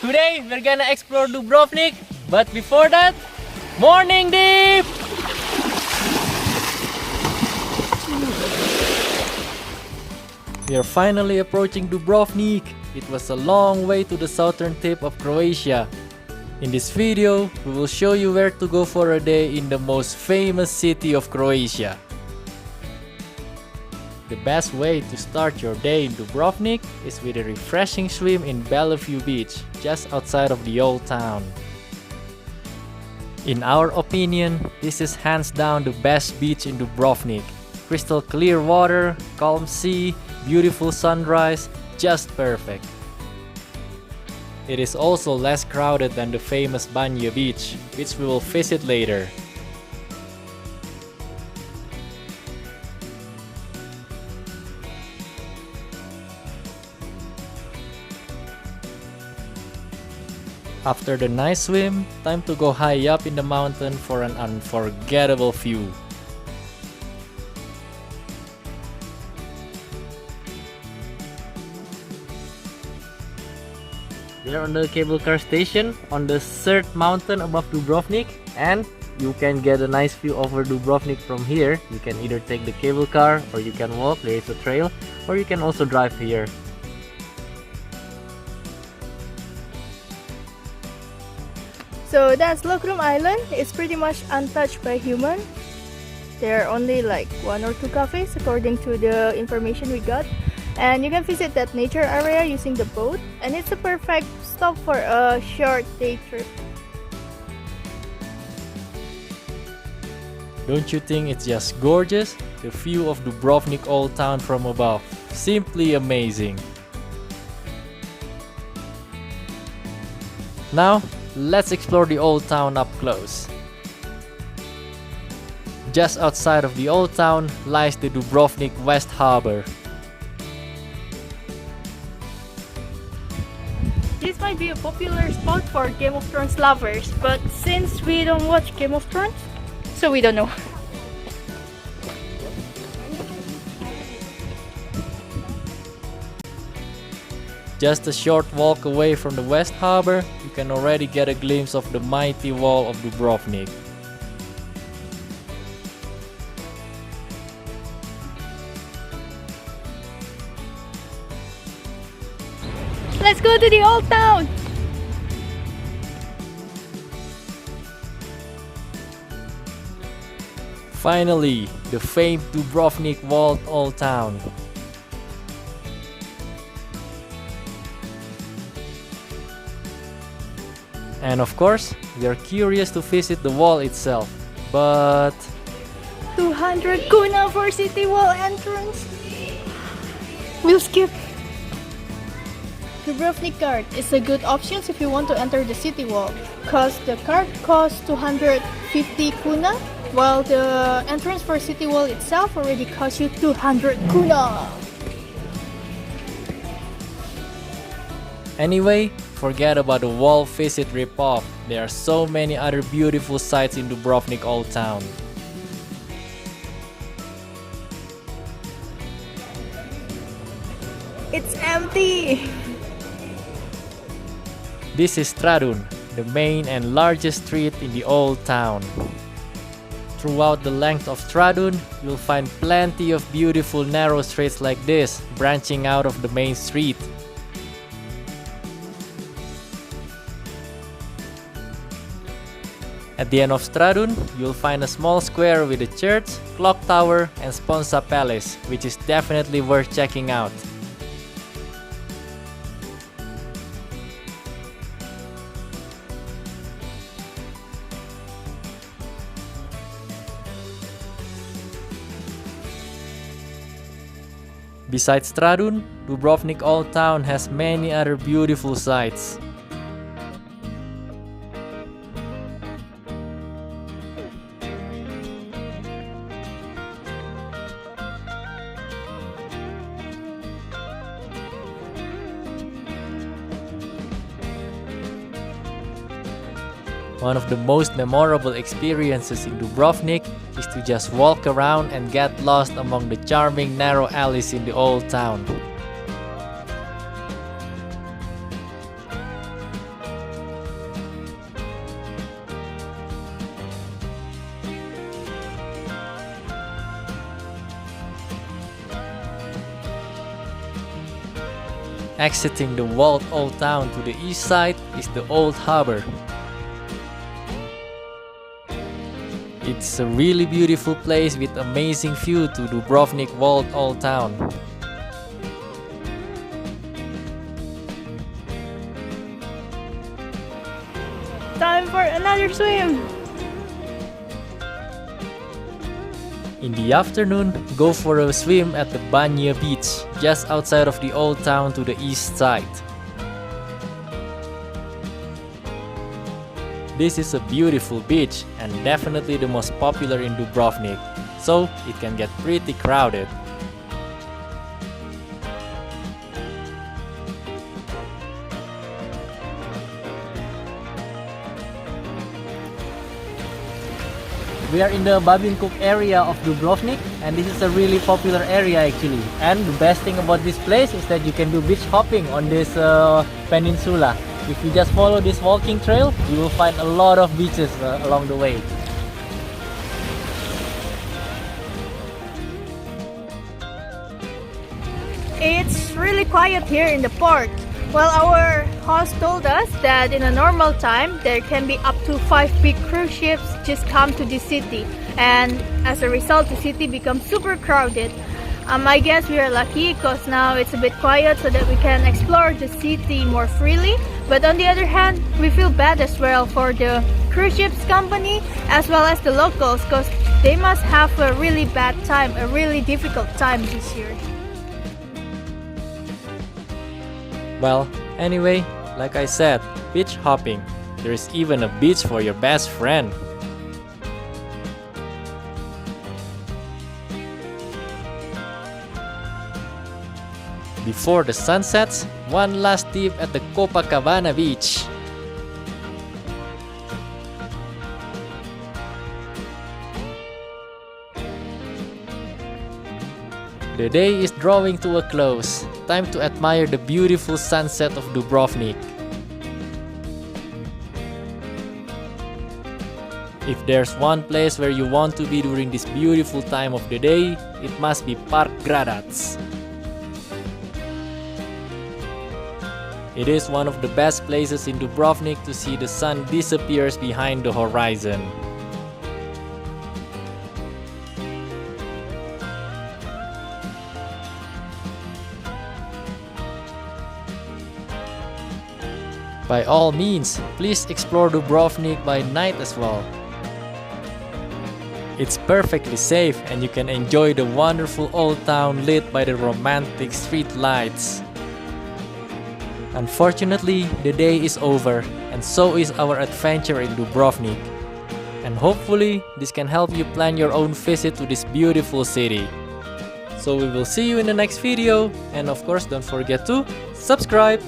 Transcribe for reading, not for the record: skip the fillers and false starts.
Today we're gonna explore Dubrovnik, but before that, morning dip! We are finally approaching Dubrovnik. It was a long way to the southern tip of Croatia. In this video, we will show you where to go for a day in the most famous city of Croatia. The best way to start your day in Dubrovnik is with a refreshing swim in Bellevue Beach, just outside of the old town. In our opinion, this is hands down the best beach in Dubrovnik. Crystal clear water, calm sea, beautiful sunrise, just perfect. It is also less crowded than the famous Banje Beach, which we will visit later. After the nice swim, time to go high up in the mountain for an unforgettable view. We are on the cable car station on the third mountain above Dubrovnik, and you can get a nice view over Dubrovnik from here. You can either take the cable car or you can walk, there is a trail, or you can also drive here. So that's Lokrum Island. It's pretty much untouched by human. There are only like 1 or 2 cafes according to the information we got. And you can visit that nature area using the boat, and it's a perfect stop for a short day trip. Don't you think it's just gorgeous? The view of Dubrovnik Old Town from above. Simply amazing. Now, let's explore the old town up close. Just outside of the old town lies the Dubrovnik West Harbor. This might be a popular spot for Game of Thrones lovers, but since we don't watch Game of Thrones, so we don't know. Just a short walk away from the West Harbor, you can already get a glimpse of the mighty wall of Dubrovnik. Let's go to the old town! Finally, the famed Dubrovnik walled old town. And of course, we are curious to visit the wall itself, but 200 kuna for city wall entrance. We'll skip. Dubrovnik card is a good option if you want to enter the city wall, cause the card costs 250 kuna, while the entrance for city wall itself already costs you 200 kuna. Anyway, forget about the wall visit ripoff. There are so many other beautiful sights in Dubrovnik Old Town. It's empty! This is Stradun, the main and largest street in the old town. Throughout the length of Stradun, you'll find plenty of beautiful narrow streets like this, branching out of the main street. At the end of Stradun, you'll find a small square with a church, clock tower, and Sponza Palace, which is definitely worth checking out. Besides Stradun, Dubrovnik Old Town has many other beautiful sights. One of the most memorable experiences in Dubrovnik is to just walk around and get lost among the charming narrow alleys in the old town. Exiting the walled old town to the east side is the old harbor. It's a really beautiful place with amazing view to Dubrovnik walled old town. Time for another swim! In the afternoon, go for a swim at the Banje Beach, just outside of the old town to the east side. This is a beautiful beach and definitely the most popular in Dubrovnik, so it can get pretty crowded. We are in the Babin Kuk area of Dubrovnik, and this is a really popular area actually. And the best thing about this place is that you can do beach hopping on this peninsula. If you just follow this walking trail, you will find a lot of beaches along the way. It's really quiet here in the port. Well, our host told us that in a normal time, there can be up to 5 big cruise ships just come to the city. And as a result, the city becomes super crowded. I guess we are lucky because now it's a bit quiet so that we can explore the city more freely. But on the other hand, we feel bad as well for the cruise ships company as well as the locals because they must have a really bad time, a really difficult time this year. Well, anyway, like I said, beach hopping. There is even a beach for your best friend. Before the sun sets, one last dip at the Copacabana beach. The day is drawing to a close. Time to admire the beautiful sunset of Dubrovnik. If there's one place where you want to be during this beautiful time of the day, it must be Park Gradac. It is one of the best places in Dubrovnik to see the sun disappears behind the horizon. By all means, please explore Dubrovnik by night as well. It's perfectly safe and you can enjoy the wonderful old town lit by the romantic street lights. Unfortunately, the day is over and so is our adventure in Dubrovnik. And hopefully, this can help you plan your own visit to this beautiful city. So we will see you in the next video, and of course don't forget to subscribe!